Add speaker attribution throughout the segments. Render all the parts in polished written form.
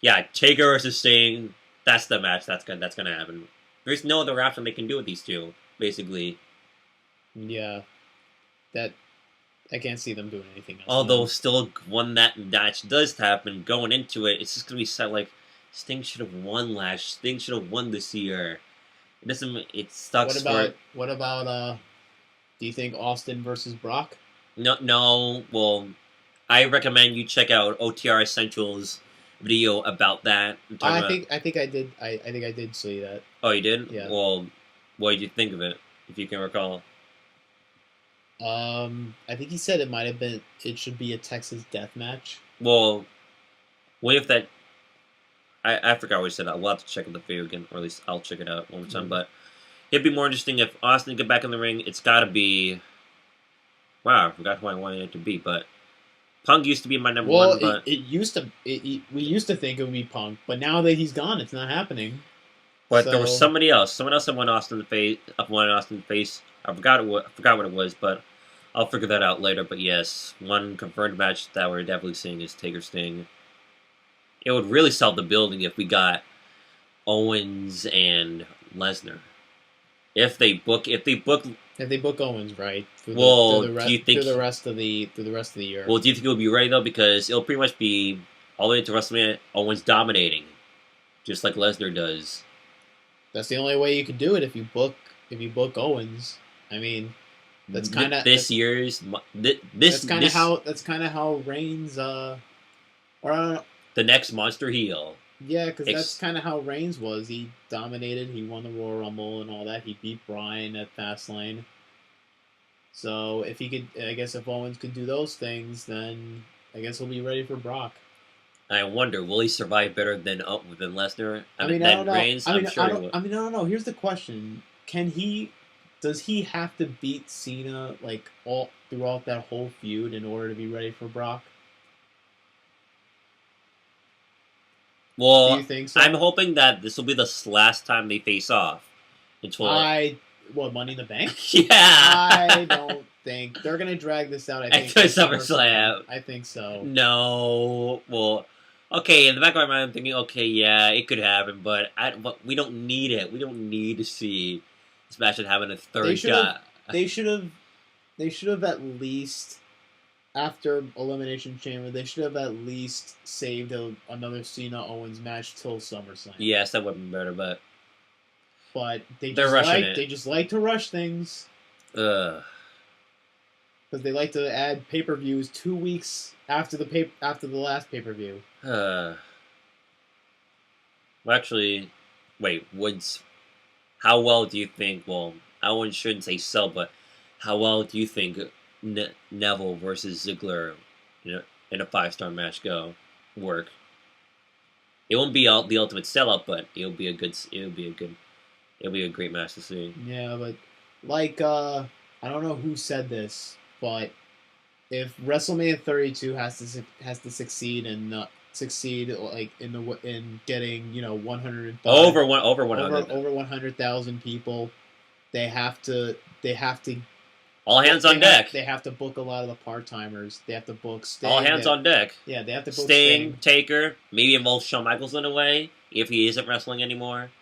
Speaker 1: Yeah, Taker versus Sting. That's the match. That's gonna happen. There's no other option they can do with these two, basically.
Speaker 2: Yeah, that I can't see them doing anything else.
Speaker 1: Although still when that match does happen, going into it, it's just gonna be set like Sting should have won last. Sting should have won this year. It doesn't. It sucks for.
Speaker 2: What about do you think Austin versus Brock?
Speaker 1: No. Well, I recommend you check out OTR Essentials video about that.
Speaker 2: I think I did. I think I did see that.
Speaker 1: Oh, you did?
Speaker 2: Yeah.
Speaker 1: Well, what did you think of it, if you can recall?
Speaker 2: I think he said it should be a Texas death match.
Speaker 1: Well, what if that? I forgot what he said. We'll have to check out the video again, or at least I'll check it out one more time. But it'd be more interesting if Austin get back in the ring. It's got to be. Wow, I forgot who I wanted it to be, but Punk used to be my number one. But
Speaker 2: we used to think it would be Punk, but now that he's gone, it's not happening.
Speaker 1: But there was somebody else. Someone else that won Austin the face. Won Austin the face. I forgot what it was, but I'll figure that out later. But yes, one confirmed match that we're definitely seeing is Taker Sting. It would really sell the building if we got Owens and Lesnar. If they book
Speaker 2: Owens right.
Speaker 1: Do you think
Speaker 2: through the rest of the year?
Speaker 1: Well, do you think it'll be ready though? Because it'll pretty much be all the way to WrestleMania. Owens dominating, just like Lesnar does.
Speaker 2: That's the only way you could do it if you book Owens. I mean, that's kind of
Speaker 1: this year's.
Speaker 2: That's kind of how Reigns.
Speaker 1: The next monster heel.
Speaker 2: Yeah, because that's kind of how Reigns was. He dominated. He won the Royal Rumble and all that. He beat Bryan at Fastlane. So if he could, I guess if Owens could do those things, then I guess he'll be ready for Brock.
Speaker 1: I wonder, will he survive better than Lesnar?
Speaker 2: I don't know.
Speaker 1: Reigns? I'm sure he will.
Speaker 2: I don't know. Here's the question: Does he have to beat Cena like all throughout that whole feud in order to be ready for Brock?
Speaker 1: Well,
Speaker 2: do you think so?
Speaker 1: I'm hoping that this will be the last time they face off.
Speaker 2: Money in the Bank?
Speaker 1: Yeah.
Speaker 2: I don't think they're gonna drag this out. I think
Speaker 1: SummerSlam.
Speaker 2: I think so.
Speaker 1: No. Well, okay. In the back of my mind, I'm thinking, okay, yeah, it could happen, but we don't need it. We don't need to see this match and having a third guy.
Speaker 2: They should have at least. After Elimination Chamber, they should have at least saved another Cena-Owens match till SummerSlam.
Speaker 1: Yes, that would have been better, but
Speaker 2: they just like to rush things.
Speaker 1: Because
Speaker 2: they like to add pay-per-views 2 weeks after the last pay-per-view.
Speaker 1: Well, actually, wait. How well do you think? Well, I shouldn't say sell, but how well do you think Neville versus Ziggler, in a 5-star match work? It won't be the ultimate sellout, but it'll be a great match to see.
Speaker 2: Yeah, but I don't know who said this, but if WrestleMania 32 has to succeed and like in getting 100
Speaker 1: over 100
Speaker 2: over 100,000 people, they have to.
Speaker 1: All hands on deck.
Speaker 2: They have to book a lot of the part-timers. They have to book Sting.
Speaker 1: All hands on deck.
Speaker 2: Yeah, they have to book
Speaker 1: Sting, Taker, maybe involve Shawn Michaels in a way, if he isn't wrestling anymore.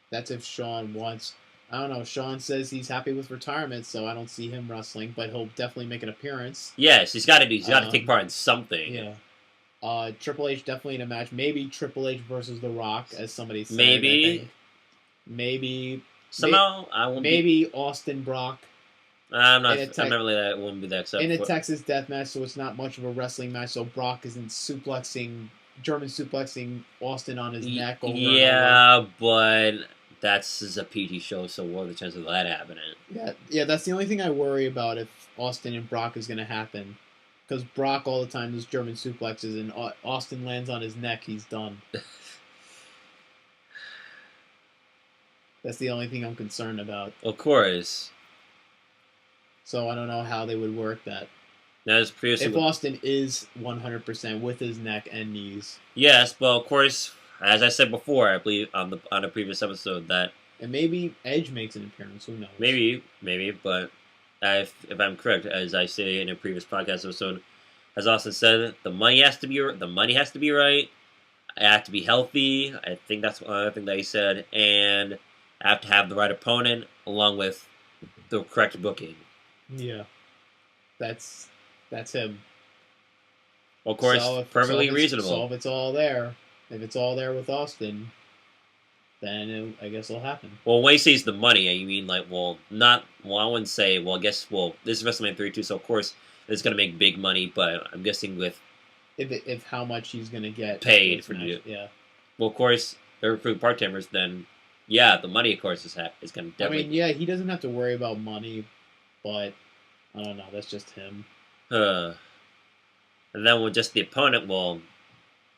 Speaker 2: That's if Shawn wants. I don't know. Shawn says he's happy with retirement, so I don't see him wrestling, but he'll definitely make an appearance.
Speaker 1: Yes, he's got to take part in something.
Speaker 2: Yeah. Triple H definitely in a match. Maybe Triple H versus The Rock, as somebody said. Maybe.
Speaker 1: Somehow, I won't.
Speaker 2: Maybe Austin Brock.
Speaker 1: I'm not really that. It wouldn't be that except
Speaker 2: in a Texas death match, so it's not much of a wrestling match. So Brock isn't German suplexing Austin on his neck.
Speaker 1: But that's a PG show, so what are the chances of that happening?
Speaker 2: Yeah, that's the only thing I worry about if Austin and Brock is going to happen, because Brock all the time does German suplexes, and Austin lands on his neck, he's done. That's the only thing I'm concerned about.
Speaker 1: Of course.
Speaker 2: So I don't know how they would work that.
Speaker 1: If
Speaker 2: Austin is 100% with his neck and knees.
Speaker 1: Yes, well, of course, as I said before, I believe on a previous episode that.
Speaker 2: And maybe Edge makes an appearance. Who knows?
Speaker 1: Maybe, but if I'm correct, as I say in a previous podcast episode, as Austin said, the money has to be right. I have to be healthy. I think that's another thing that he said, and I have to have the right opponent along with the correct booking.
Speaker 2: Yeah, that's him.
Speaker 1: Well, of course, perfectly reasonable.
Speaker 2: So if it's all there, if it's all there with Austin, then I guess it'll happen.
Speaker 1: Well, when he says the money, you mean like, well, not, well, I wouldn't say, well, I guess, well, this is WrestleMania 32, so of course it's going to make big money, but I'm guessing with
Speaker 2: if how much he's going to get
Speaker 1: paid for it.
Speaker 2: Yeah.
Speaker 1: Well, of course, they're recruit part-timers, then, yeah, the money, of course, is going to definitely...
Speaker 2: I mean, yeah, he doesn't have to worry about money, but I don't know, that's just him.
Speaker 1: And then with just the opponent, well,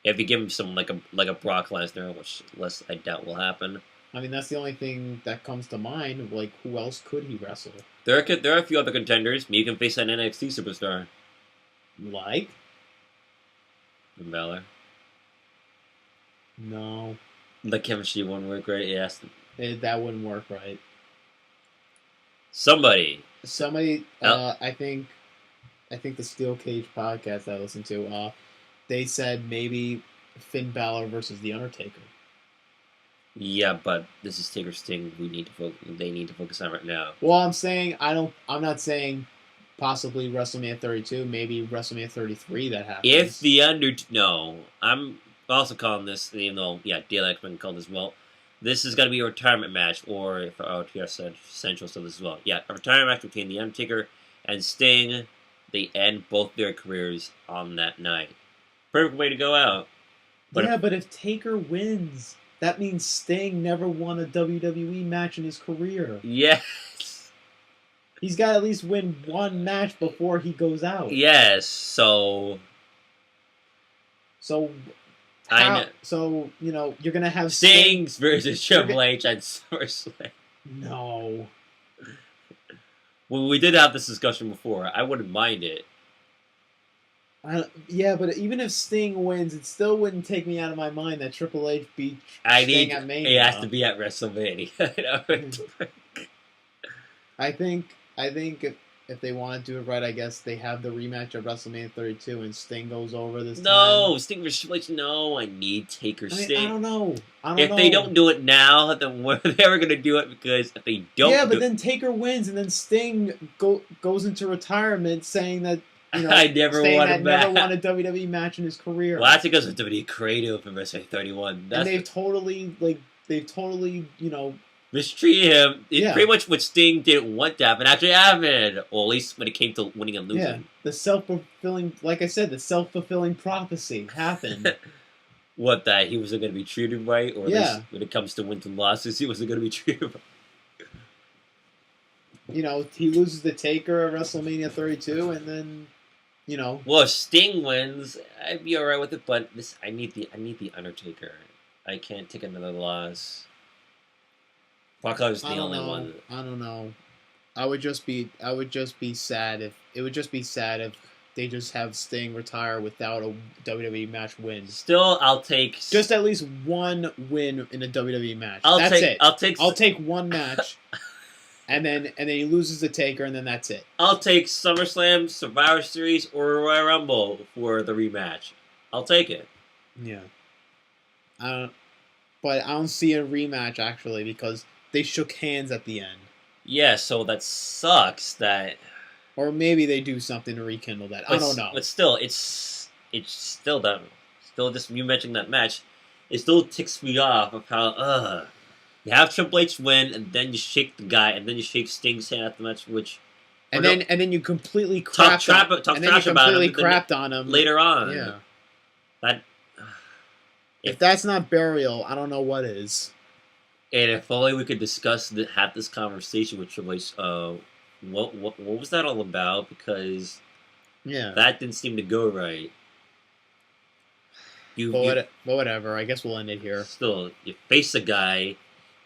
Speaker 1: if you give him some, like a Brock Lesnar, which less I doubt will happen.
Speaker 2: I mean, that's the only thing that comes to mind. Like, who else could he wrestle?
Speaker 1: There are a few other contenders. Maybe you can face an NXT superstar.
Speaker 2: Like?
Speaker 1: Finn Balor.
Speaker 2: No.
Speaker 1: The chemistry wouldn't work right, yes.
Speaker 2: That wouldn't work right.
Speaker 1: Somebody.
Speaker 2: I think the Steel Cage podcast I listened to, they said maybe Finn Balor versus The Undertaker.
Speaker 1: Yeah, but this is Taker Sting. They need to focus on right now.
Speaker 2: Well, I'm not saying possibly WrestleMania 32, maybe WrestleMania 33 that happens.
Speaker 1: No, I'm also calling this, even though, yeah, DLX been called as well. This is going to be a retirement match, or if OTR Central said this as well. Yeah, a retirement match between The Undertaker and Sting. They end both their careers on that night. Perfect way to go out.
Speaker 2: But if Taker wins, that means Sting never won a WWE match in his career.
Speaker 1: Yes.
Speaker 2: He's got to at least win one match before he goes out.
Speaker 1: Yes, so
Speaker 2: you're going to have
Speaker 1: Sting versus Triple H at SummerSlam.
Speaker 2: No.
Speaker 1: Well, we did have this discussion before. I wouldn't mind it.
Speaker 2: Yeah, but even if Sting wins, it still wouldn't take me out of my mind that Triple H beat Sting at Mania.
Speaker 1: It has to be at WrestleMania.
Speaker 2: I think if they want to do it right, I guess they have the rematch of WrestleMania 32 and Sting goes over this time.
Speaker 1: No, Sting versus Triple H. No, I need Taker Sting.
Speaker 2: I don't know.
Speaker 1: If they don't do it now, then when are they ever going to do it? Because if they don't,
Speaker 2: yeah, but then Taker wins, and then Sting goes into retirement saying that
Speaker 1: I never won a
Speaker 2: WWE match in his career.
Speaker 1: Well, that's because of WWE creative in WrestleMania 31.
Speaker 2: And they've totally
Speaker 1: mistreated him.
Speaker 2: Yeah.
Speaker 1: Pretty much what Sting didn't want to happen actually happened. Or at least when it came to winning and losing.
Speaker 2: Yeah, the self-fulfilling prophecy happened.
Speaker 1: What, that he wasn't going to be treated right? Or at least when it comes to wins and losses, he wasn't going to be treated right?
Speaker 2: He loses the Taker at WrestleMania 32, and then,
Speaker 1: Well, if Sting wins, I'd be alright with it, but I need the Undertaker. I can't take another loss. Brock Lesnar's the only one.
Speaker 2: I don't know. I would just be sad if they just have Sting retire without a WWE match win.
Speaker 1: Still, I'll take
Speaker 2: just at least one win in a WWE match.
Speaker 1: That's it.
Speaker 2: I'll take one match. And then he loses the Taker, and then that's it.
Speaker 1: I'll take SummerSlam, Survivor Series, or Royal Rumble for the rematch. I'll take it.
Speaker 2: Yeah. But I don't see a rematch, actually, because they shook hands at the end.
Speaker 1: Yeah, so that sucks that...
Speaker 2: Or maybe they do something to rekindle that. I don't know.
Speaker 1: But still, it's still that... Still, just you mentioning that match, it still ticks me off of how, you have Triple H win, and then you shake the guy, and then you shake Sting's hand at the match, which...
Speaker 2: And then you completely crapped on him
Speaker 1: later on.
Speaker 2: Yeah.
Speaker 1: That...
Speaker 2: If that's not burial, I don't know what is.
Speaker 1: And if only we could have this conversation with Triple H, what was that all about? Because that didn't seem to go right.
Speaker 2: But whatever, I guess we'll end it here.
Speaker 1: Still, you face a guy,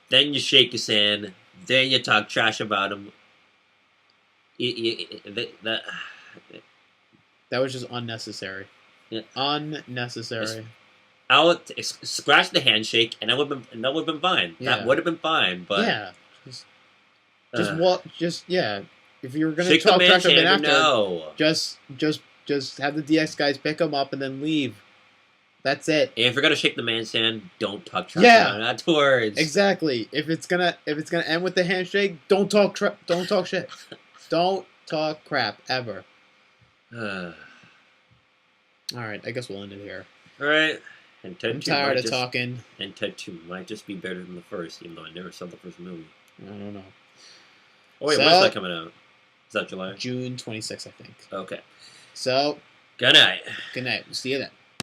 Speaker 1: then you shake his hand, then you talk trash about him. That
Speaker 2: was just unnecessary.
Speaker 1: Yeah.
Speaker 2: Unnecessary.
Speaker 1: I'll scratch the handshake, and that would have been fine.
Speaker 2: Yeah.
Speaker 1: That would have been fine, but
Speaker 2: if you're gonna talk trash about him after, just have the DX guys pick him up and then leave. That's it.
Speaker 1: And if you're gonna shake the man's hand, don't talk trash
Speaker 2: Yeah.
Speaker 1: afterwards.
Speaker 2: Exactly. If it's gonna end with the handshake, don't talk don't talk shit. Don't talk crap ever. All right, I guess we'll end it here.
Speaker 1: All right. And
Speaker 2: I'm tired of talking.
Speaker 1: And Ted 2 might just be better than the first, even though I never saw the first movie.
Speaker 2: I don't know.
Speaker 1: Oh wait, when's that coming out? Is that July?
Speaker 2: June 26th, I think.
Speaker 1: Okay.
Speaker 2: So.
Speaker 1: Good night.
Speaker 2: Good night. We'll see you then.